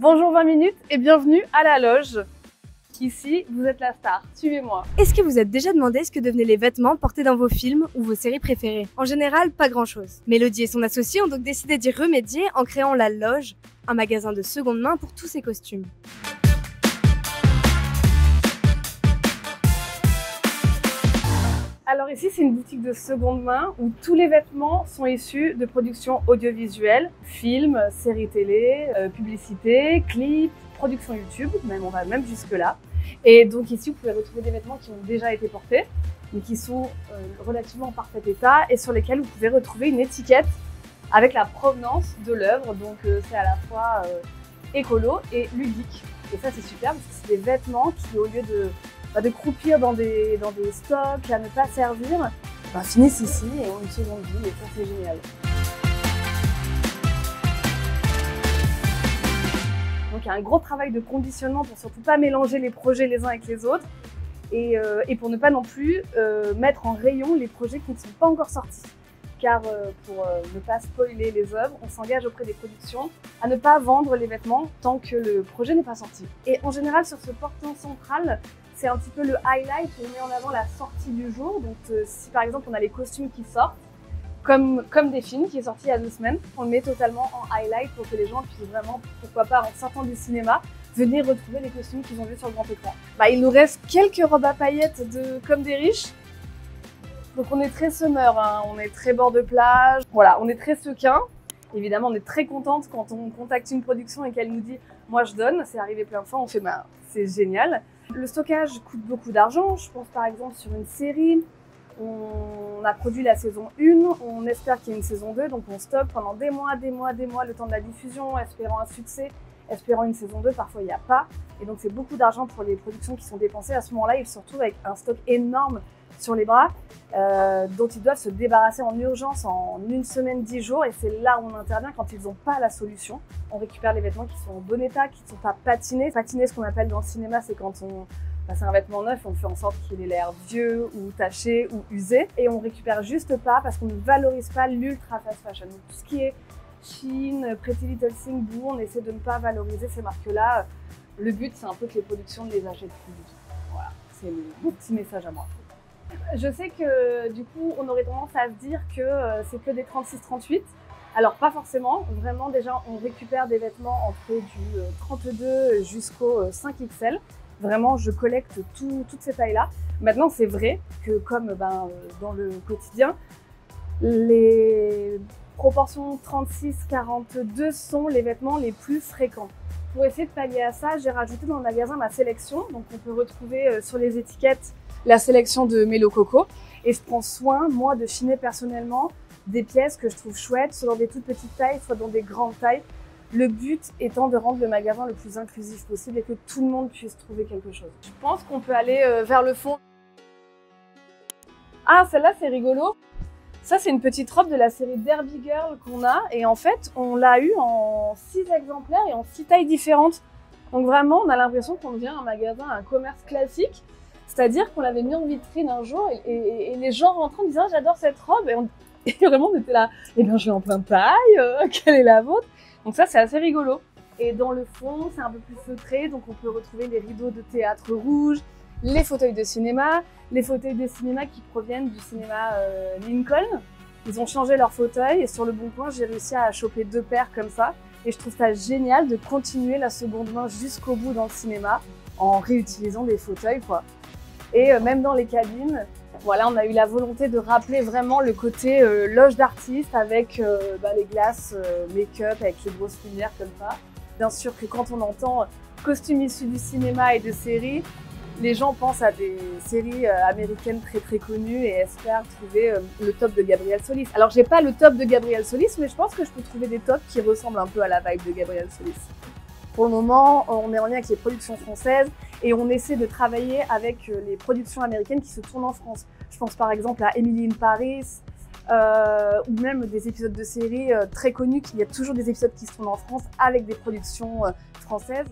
Bonjour 20 minutes et bienvenue à la loge. Ici, vous êtes la star, suivez-moi. Est-ce que vous êtes déjà demandé ce que devenaient les vêtements portés dans vos films ou vos séries préférées? En général, pas grand-chose. Mélodie et son associé ont donc décidé d'y remédier en créant la Loge, un magasin de seconde main pour tous ces costumes. Alors ici, c'est une boutique de seconde main où tous les vêtements sont issus de productions audiovisuelles, films, séries télé, publicités, clips, productions YouTube, on va même jusque là. Et donc ici, vous pouvez retrouver des vêtements qui ont déjà été portés, mais qui sont relativement en parfait état et sur lesquels vous pouvez retrouver une étiquette avec la provenance de l'œuvre. Donc c'est à la fois écolo et ludique. Et ça, c'est super parce que c'est des vêtements qui, au lieu de croupir dans des stocks, à ne pas servir, finissent ici et ont une seconde vie, et ça c'est génial. Donc il y a un gros travail de conditionnement pour surtout pas mélanger les projets les uns avec les autres et pour ne pas non plus mettre en rayon les projets qui ne sont pas encore sortis. Car pour ne pas spoiler les œuvres, on s'engage auprès des productions à ne pas vendre les vêtements tant que le projet n'est pas sorti. Et en général, sur ce portant central, c'est un petit peu le highlight, on met en avant la sortie du jour. Donc si par exemple on a les costumes qui sortent, comme des films qui est sorti il y a 2 semaines, on le met totalement en highlight pour que les gens puissent vraiment, pourquoi pas en sortant du cinéma, venir retrouver les costumes qu'ils ont vus sur le grand écran. Il nous reste quelques robes à paillettes comme des riches. Donc on est très summer, hein. On est très bord de plage, voilà, on est très sequin. Évidemment, on est très contente quand on contacte une production et qu'elle nous dit « moi je donne », c'est arrivé plein de fois, on fait « c'est génial ». Le stockage coûte beaucoup d'argent, je pense par exemple sur une série, on a produit la saison 1, on espère qu'il y ait une saison 2, donc on stocke pendant des mois, le temps de la diffusion, espérant un succès, espérant une saison 2, parfois il n'y a pas. Et donc c'est beaucoup d'argent pour les productions qui sont dépensées. À ce moment-là, ils se retrouvent avec un stock énorme sur les bras dont ils doivent se débarrasser en urgence en 1 semaine, 10 jours, et c'est là où on intervient quand ils n'ont pas la solution. On récupère les vêtements qui sont en bon état, qui ne sont pas patinés. Patiner, ce qu'on appelle dans le cinéma, c'est quand c'est un vêtement neuf, on fait en sorte qu'il ait l'air vieux ou taché ou usé, et on récupère juste pas parce qu'on ne valorise pas l'ultra fast fashion. Donc, tout ce qui est Shein, Pretty Little Thing, Boo, on essaie de ne pas valoriser ces marques-là. Le but, c'est un peu que les productions ne les achètent plus du tout. Voilà, c'est mon petit message à moi. Je sais que du coup, on aurait tendance à se dire que c'est que des 36-38. Alors pas forcément, vraiment déjà on récupère des vêtements entre du 32 jusqu'au 5XL. Vraiment, je collecte toutes ces tailles-là. Maintenant, c'est vrai que comme dans le quotidien, les proportions 36-42 sont les vêtements les plus fréquents. Pour essayer de pallier à ça, j'ai rajouté dans le magasin ma sélection. Donc on peut retrouver sur les étiquettes la sélection de Mélo Coco. Et je prends soin, moi, de chiner personnellement des pièces que je trouve chouettes, soit dans des toutes petites tailles, soit dans des grandes tailles. Le but étant de rendre le magasin le plus inclusif possible et que tout le monde puisse trouver quelque chose. Je pense qu'on peut aller vers le fond. Ah, celle-là, c'est rigolo. Ça, c'est une petite robe de la série Derby Girl qu'on a. Et en fait, on l'a eu en 6 exemplaires et en 6 tailles différentes. Donc vraiment, on a l'impression qu'on devient un magasin, un commerce classique. C'est-à-dire qu'on l'avait mis en vitrine un jour et les gens rentraient en disant « j'adore cette robe ». Et vraiment, on était là « eh bien, je l'ai en plein taille, quelle est la vôtre ?» Donc ça, c'est assez rigolo. Et dans le fond, c'est un peu plus feutré, donc on peut retrouver les rideaux de théâtre rouge, les fauteuils de cinéma qui proviennent du cinéma Lincoln. Ils ont changé leur fauteuil et sur le Bon Coin, j'ai réussi à choper 2 paires comme ça. Et je trouve ça génial de continuer la seconde main jusqu'au bout dans le cinéma en réutilisant des fauteuils, quoi. Et même dans les cabines, voilà, on a eu la volonté de rappeler vraiment le côté loge d'artistes avec les glaces make-up, avec les grosses lumières comme ça. Bien sûr que quand on entend costumes issus du cinéma et de séries, les gens pensent à des séries américaines très connues et espèrent trouver le top de Gabrielle Solis. Alors j'ai pas le top de Gabrielle Solis, mais je pense que je peux trouver des tops qui ressemblent un peu à la vibe de Gabrielle Solis. Pour le moment, on est en lien avec les productions françaises et on essaie de travailler avec les productions américaines qui se tournent en France. Je pense par exemple à Emily in Paris ou même des épisodes de séries très connus, qu'il y a toujours des épisodes qui se tournent en France avec des productions françaises.